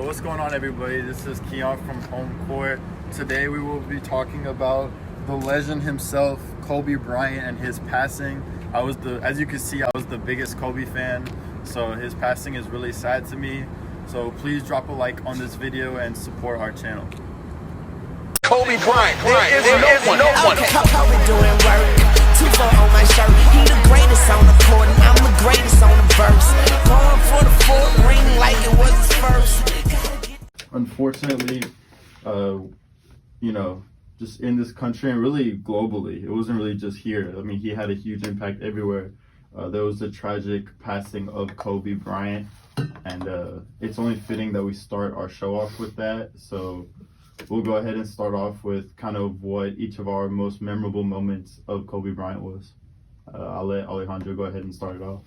What's going on, everybody? This is Keon from Homecourt. Today we will be talking about the legend himself, Kobe Bryant, and his passing. As you can see, I was the biggest Kobe fan, so his passing is really sad to me. So please drop a like on this video and support our channel. Kobe Bryant, there is no one. Kobe doing work. 2-4 on my shirt. He the greatest on the court, and I'm the greatest on the verse. Going for the fourth ring like it was his first. Unfortunately, just in this country and really globally, it wasn't really just here. I mean, he had a huge impact everywhere. There was the tragic passing of Kobe Bryant, and it's only fitting that we start our show off with that. So we'll go ahead and start off with kind of what each of our most memorable moments of Kobe Bryant was. I'll let Alejandro go ahead and start it off.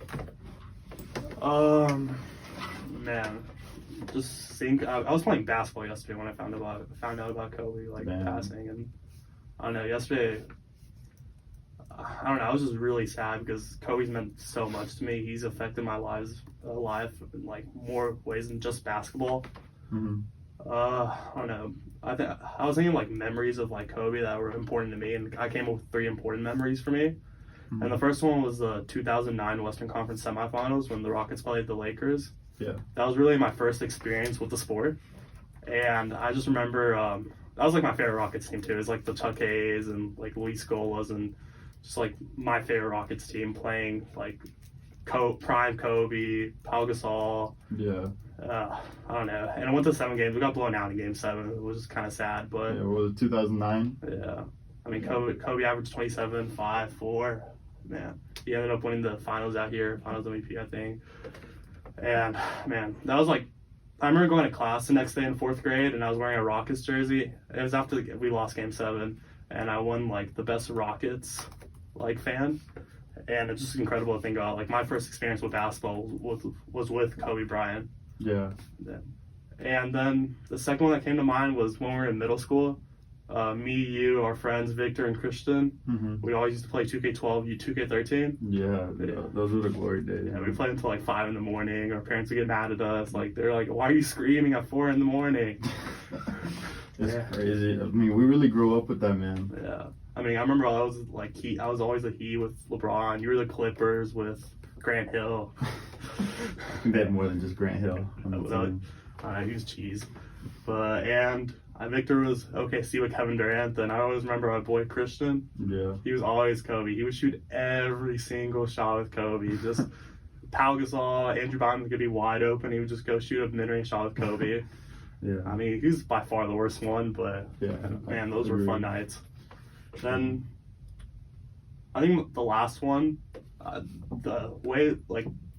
Man, just think. I was playing basketball yesterday when I found out about Kobe passing, and I don't know. Yesterday, I don't know. I was just really sad because Kobe's meant so much to me. He's affected my life in like more ways than just basketball. Mm-hmm. I don't know. I was thinking like memories of like Kobe that were important to me, and I came up with 3 important memories for me. Mm-hmm. And the first one was the 2009 Western Conference semifinals when the Rockets played the Lakers. Yeah, that was really my first experience with the sport, and I just remember that was like my favorite Rockets team too. It was like the Chuck Hayes and like Luis Scolas and just like my favorite Rockets team playing like prime Kobe, Pau Gasol. Yeah. I don't know. And I went to 7 games. We got blown out in game 7. It was just kind of sad, but yeah, was it 2009? Yeah. I mean, Kobe averaged 27, 5, 4. Man, he ended up winning the finals out here, finals MVP, I think. And man, that was like, I remember going to class the next day in 4th grade, and I was wearing a Rockets jersey. It was after we lost game 7, and I won like the best Rockets like fan. And it's just incredible to think about. Like my first experience with basketball was with Kobe Bryant. Yeah. And then the second one that came to mind was when we were in middle school. Me, you, our friends Victor and Christian. Mm-hmm. We always used to play 2K12, you 2K13. Yeah, those were the glory days. Yeah, we played until like 5 in the morning. Our parents would get mad at us. Like they're like, "Why are you screaming at 4 in the morning?" It's crazy. I mean, we really grew up with that, man. Yeah. I mean, I remember I was always the Heat with LeBron. You were the Clippers with Grant Hill. I think they had more than just Grant Hill on the team. He was cheese. And Victor was OKC with Kevin Durant. Then I always remember my boy Christian. Yeah. He was always Kobe. He would shoot every single shot with Kobe. Just Pau Gasol, Andrew Bynum could be wide open. He would just go shoot a mid-range shot with Kobe. Yeah. I mean, he's by far the worst one, but yeah, man, those were fun nights. Then I think the last one, the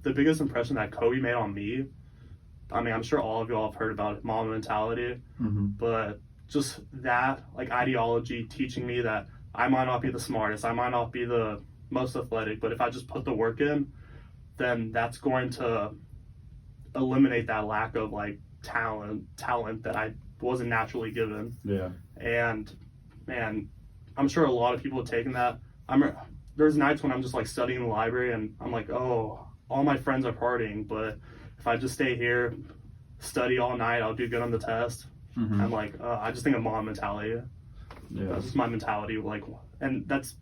biggest impression that Kobe made on me, I mean, I'm sure all of y'all have heard about it, mom mentality, but just that like ideology teaching me that I might not be the smartest, I might not be the most athletic, but if I just put the work in, then that's going to eliminate that lack of like talent that I wasn't naturally given. Yeah. And man, I'm sure a lot of people have taken that. There's nights when I'm just like studying in the library and I'm like, oh, all my friends are partying, but if I just stay here, study all night, I'll do good on the test. Mm-hmm. I'm like, I just think of mom mentality. Yeah. That's just my mentality. Like, and that's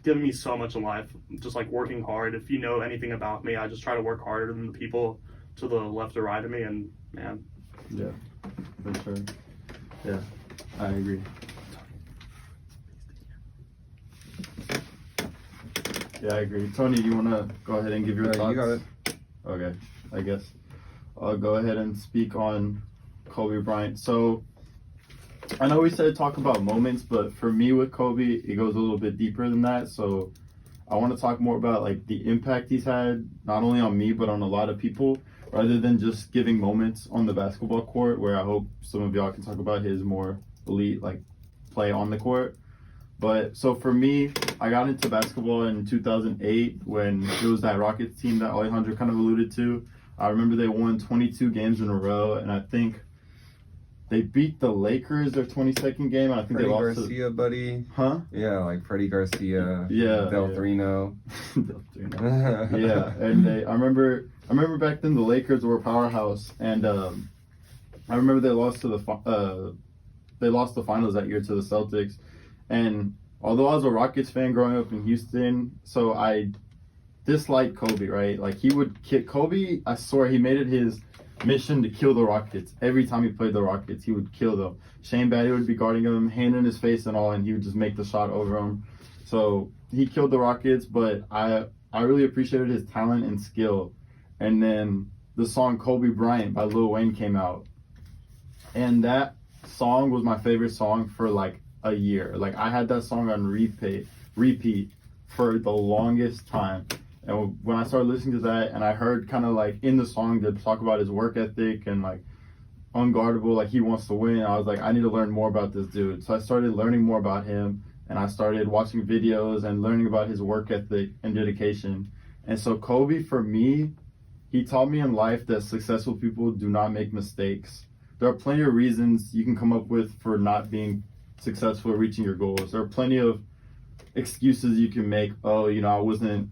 given me so much in life. Just like working hard. If you know anything about me, I just try to work harder than the people to the left or right of me. And man. Yeah, for sure. Yeah, I agree. Yeah, I agree. Tony, do you want to go ahead and give your thoughts? You got it. Okay, I guess I'll go ahead and speak on Kobe Bryant. So I know we said talk about moments, but for me with Kobe, it goes a little bit deeper than that. So I want to talk more about like the impact he's had, not only on me, but on a lot of people, rather than just giving moments on the basketball court, where I hope some of y'all can talk about his more elite like play on the court. But so for me, I got into basketball in 2008 when it was that Rockets team that Alejandro kind of alluded to. I remember they won 22 games in a row, and I think they beat the Lakers their 22nd game. And I think Freddie they lost Garcia, buddy. Huh? Yeah, like Freddie Garcia. Yeah. Del Trino. Yeah, and I remember back then the Lakers were a powerhouse, and I remember they lost the finals that year to the Celtics, and although I was a Rockets fan growing up in Houston, so I disliked Kobe, right? Like he would kick Kobe. I swear he made it his mission to kill the Rockets. Every time he played the Rockets, he would kill them. Shane Battier would be guarding him, hand in his face and all, and he would just make the shot over him. So he killed the Rockets, but I really appreciated his talent and skill. And then the song Kobe Bryant by Lil Wayne came out. And that song was my favorite song for like a year. Like I had that song on repeat for the longest time. And when I started listening to that and I heard kind of like in the song they talk about his work ethic and like unguardable, like he wants to win, I was like, I need to learn more about this dude. So I started learning more about him and I started watching videos and learning about his work ethic and dedication. And so Kobe, for me, he taught me in life that successful people do not make mistakes. There are plenty of reasons you can come up with for not being successful or reaching your goals. There are plenty of excuses you can make. Oh, I wasn't,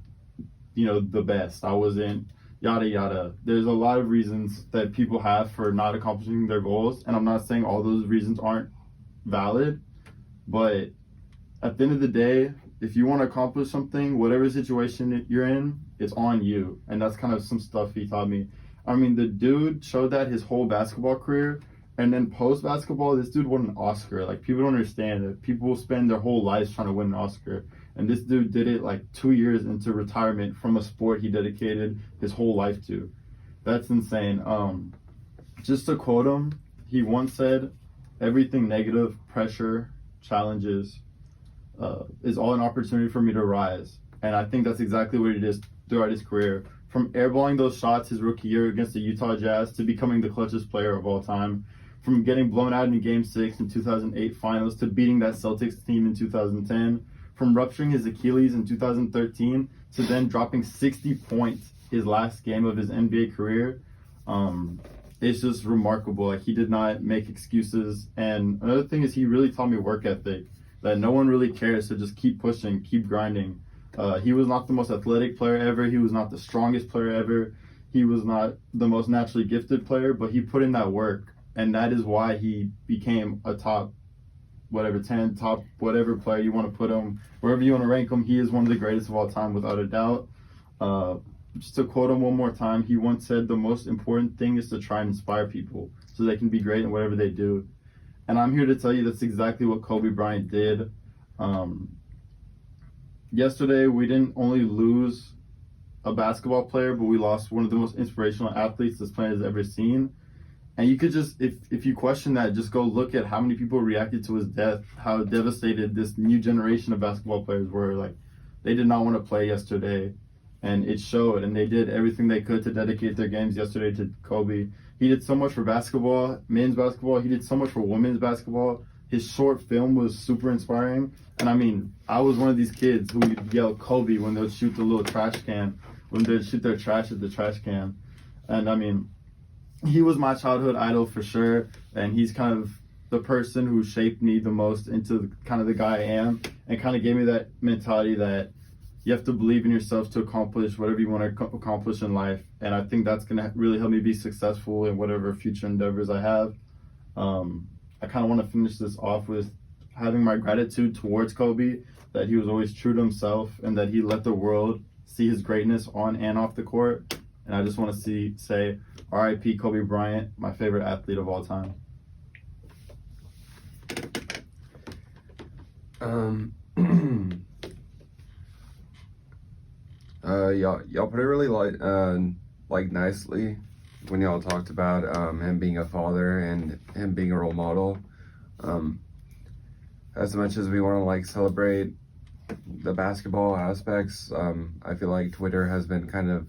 the best. I wasn't, yada, yada. There's a lot of reasons that people have for not accomplishing their goals. And I'm not saying all those reasons aren't valid, but at the end of the day, if you want to accomplish something, whatever situation you're in, it's on you. And that's kind of some stuff he taught me. I mean, the dude showed that his whole basketball career, and then post-basketball, this dude won an Oscar. Like, people don't understand it. People spend their whole lives trying to win an Oscar. And this dude did it like 2 years into retirement from a sport he dedicated his whole life to. That's insane. Just to quote him, he once said, "Everything negative, pressure, challenges, is all an opportunity for me to rise." And I think that's exactly what it is throughout his career. From airballing those shots his rookie year against the Utah Jazz to becoming the clutchest player of all time. From getting blown out in Game 6 in 2008 finals to beating that Celtics team in 2010. From rupturing his Achilles in 2013 to then dropping 60 points his last game of his NBA career. It's just remarkable. Like, he did not make excuses. And another thing is he really taught me work ethic. That no one really cares, so just keep pushing, keep grinding. He was not the most athletic player ever. He was not the strongest player ever. He was not the most naturally gifted player, but he put in that work. And that is why he became a top 10, top whatever player you want to put him, wherever you want to rank him. He is one of the greatest of all time, without a doubt. Just to quote him one more time, he once said, "The most important thing is to try and inspire people so they can be great in whatever they do." And I'm here to tell you that's exactly what Kobe Bryant did. Yesterday, we didn't only lose a basketball player, but we lost one of the most inspirational athletes this planet has ever seen. And you could just, if you question that, just go look at how many people reacted to his death, how devastated this new generation of basketball players were. Like, they did not want to play yesterday, and it showed, and they did everything they could to dedicate their games yesterday to Kobe. He did so much for basketball, men's basketball. He did so much for women's basketball. His short film was super inspiring. And I mean, I was one of these kids who would yell Kobe when they would shoot the little trash can, when they would shoot their trash at the trash can. And I mean, he was my childhood idol for sure. And he's kind of the person who shaped me the most into kind of the guy I am, and kind of gave me that mentality that you have to believe in yourself to accomplish whatever you want to accomplish in life. And I think that's going to really help me be successful in whatever future endeavors I have. I kind of want to finish this off with having my gratitude towards Kobe, that he was always true to himself and that he let the world see his greatness on and off the court. And I just want to say R.I.P. Kobe Bryant, my favorite athlete of all time. Y'all put it really nicely when y'all talked about him being a father and him being a role model. As much as we want to celebrate the basketball aspects, I feel like Twitter has been kind of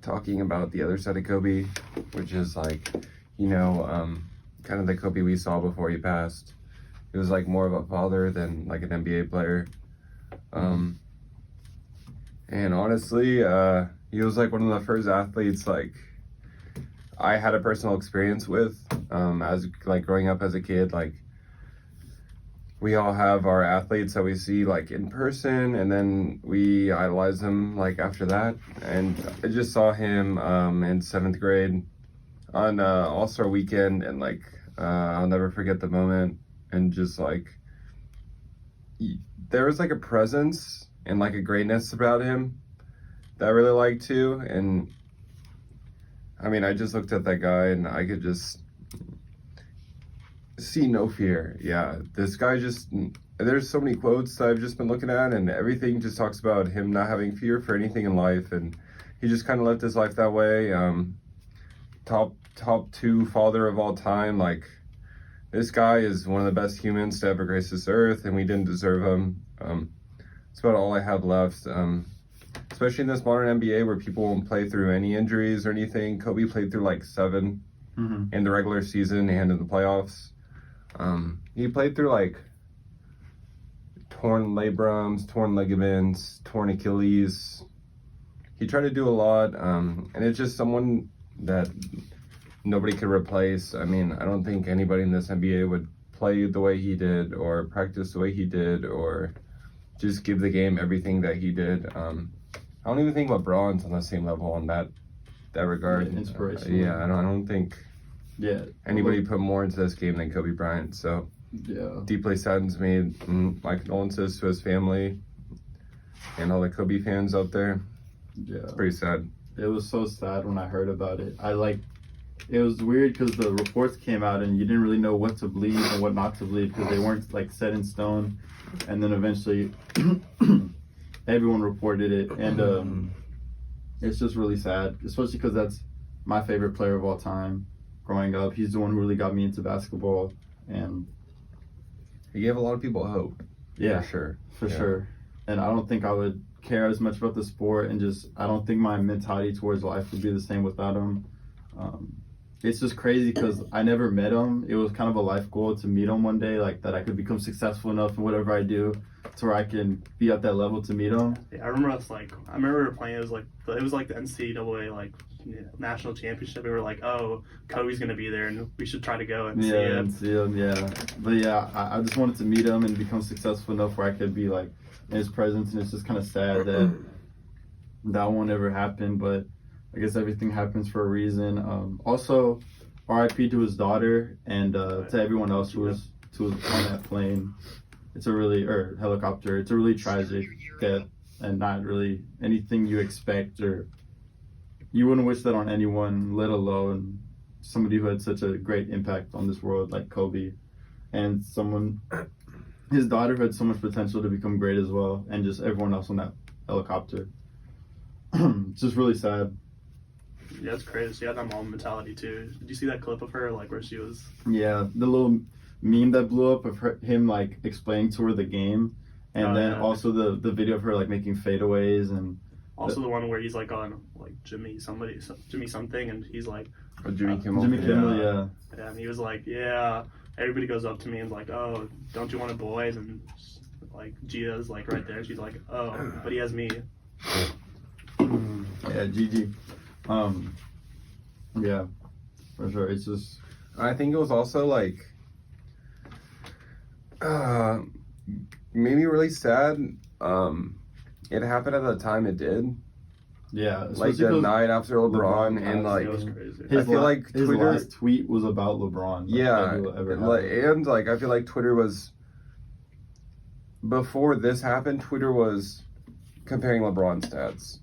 talking about the other side of Kobe, which is kind of the Kobe we saw before he passed. He was more of a father than an NBA player. And honestly, he was one of the first athletes I had a personal experience with as growing up as a kid. We all have our athletes that we see in person, and then we idolize them after that. And I just saw him in 7th grade on All-Star Weekend, and like I'll never forget the moment, and just like there was like a presence and like a greatness about him that I really liked too. And I mean, I just looked at that guy and I could just see no fear. Yeah, this guy just, there's so many quotes that I've just been looking at, and everything just talks about him not having fear for anything in life, and he just kind of lived his life that way. Top 2 father of all time. Like, this guy is one of the best humans to ever grace this earth, and we didn't deserve him. That's about all I have left. Especially in this modern NBA where people won't play through any injuries or anything. Kobe played through like 7 in the regular season and in the playoffs. He played through like torn labrums, torn ligaments, torn Achilles. He tried to do a lot, and it's just someone that nobody could replace. I mean, I don't think anybody in this NBA would play the way he did or practice the way he did or just give the game everything that he did. I don't even think LeBron's on the same level on that regard. Yeah, inspirational. Yeah, I don't think anybody put more into this game than Kobe Bryant. So deeply saddens me. And my condolences to his family and all the Kobe fans out there. Yeah, it's pretty sad. It was so sad when I heard about it. It was weird because the reports came out and you didn't really know what to believe and what not to believe because they weren't like set in stone. And then eventually everyone reported it, and it's just really sad, especially because that's my favorite player of all time growing up. He's the one who really got me into basketball, and he gave a lot of people hope. Yeah, for sure. And I don't think I would care as much about the sport, and just I don't think my mentality towards life would be the same without him. It's just crazy because I never met him. It was kind of a life goal to meet him one day, like that I could become successful enough in whatever I do to where I can be at that level to meet him. Yeah, I remember we were playing. It was like the NCAA national championship. We were like, oh, Kobe's gonna be there, and we should try to go and see him. Yeah. But yeah, I just wanted to meet him and become successful enough where I could be like in his presence, and it's just kind of sad that won't ever happen. But I guess everything happens for a reason. Also, RIP to his daughter and to everyone else who was on that plane. Helicopter. It's a really tragic death and not really anything you expect, or you wouldn't wish that on anyone, let alone somebody who had such a great impact on this world like Kobe, and his daughter who had so much potential to become great as well, and just everyone else on that helicopter. It's just really sad. Yeah, it's crazy. She had that mom mentality too. Did you see that clip of her, like where she was? Yeah, the little meme that blew up of him like explaining to her the game, and then also the video of her like making fadeaways, and also the one where he's like on like Jimmy something, and he's like Jimmy Kimmel. Yeah, and he was like, yeah, everybody goes up to me and like, oh, don't you want a boy? And like Gia's like right there. She's like, oh, but he has me. Yeah, Gigi. Yeah, for sure. It's just, I think it was also like made me really sad. It happened at the time it did. Yeah, like the night after LeBron and like it was crazy. I feel like his Twitter last tweet was about LeBron. Yeah, and like I feel like Twitter was, before this happened, Twitter was comparing LeBron stats.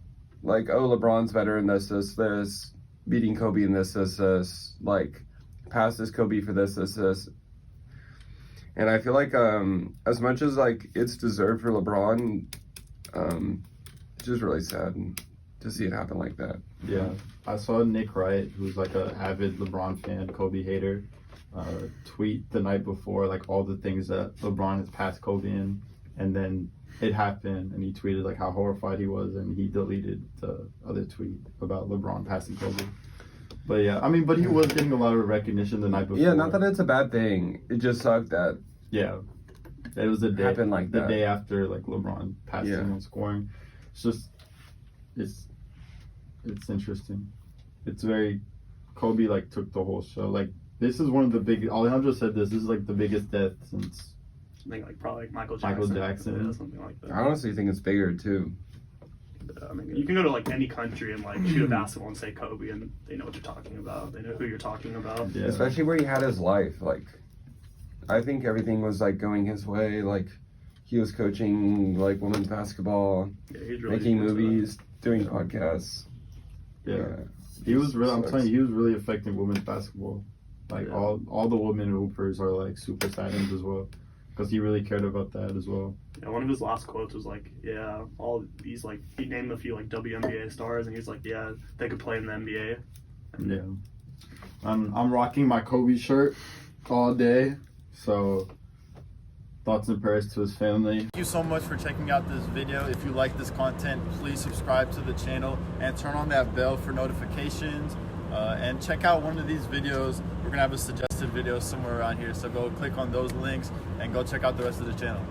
Like, oh, LeBron's better in this, beating Kobe in this, like, past this Kobe for this. And I feel like, as much as, like, it's deserved for LeBron, it's just really sad to see it happen like that. Yeah. I saw Nick Wright, who's, like, an avid LeBron fan, Kobe hater, tweet the night before, like, all the things that LeBron has passed Kobe in, and then it happened, and he tweeted like how horrified he was, and he deleted the other tweet about LeBron passing Kobe. But yeah, I mean, but he was getting a lot of recognition the night before. Yeah, not that it's a bad thing. It just sucked that. Yeah, it was the day happened like the that. day after like LeBron passed him on scoring. It's just, it's interesting. It's very, Kobe like took the whole show. Like this is one of the big. Alejandro said this is like the biggest death since. I think like probably like Michael Jackson. Yeah, something like that. I honestly think it's bigger too. I mean, you can go to like any country and like shoot a basketball and say Kobe, and they know what you're talking about. They know who you're talking about. Yeah. Especially where he had his life. Like, I think everything was like going his way. Like, he was coaching like women's basketball, Yeah, he's really making into movies, doing podcasts. Yeah. He was really. I'm telling you, he was really affecting women's basketball. Like Yeah. all the women hoopers are like super Saiyans as well, because he really cared about that as well. Yeah, one of his last quotes was like, "Yeah, all these like he named a few like WNBA stars, and he's like, yeah, they could play in the NBA." Yeah. I'm rocking my Kobe shirt all day, so thoughts and prayers to his family. Thank you so much for checking out this video. If you like this content, please subscribe to the channel and turn on that bell for notifications. And check out one of these videos. We're gonna have a suggested video somewhere around here, so go click on those links and go check out the rest of the channel.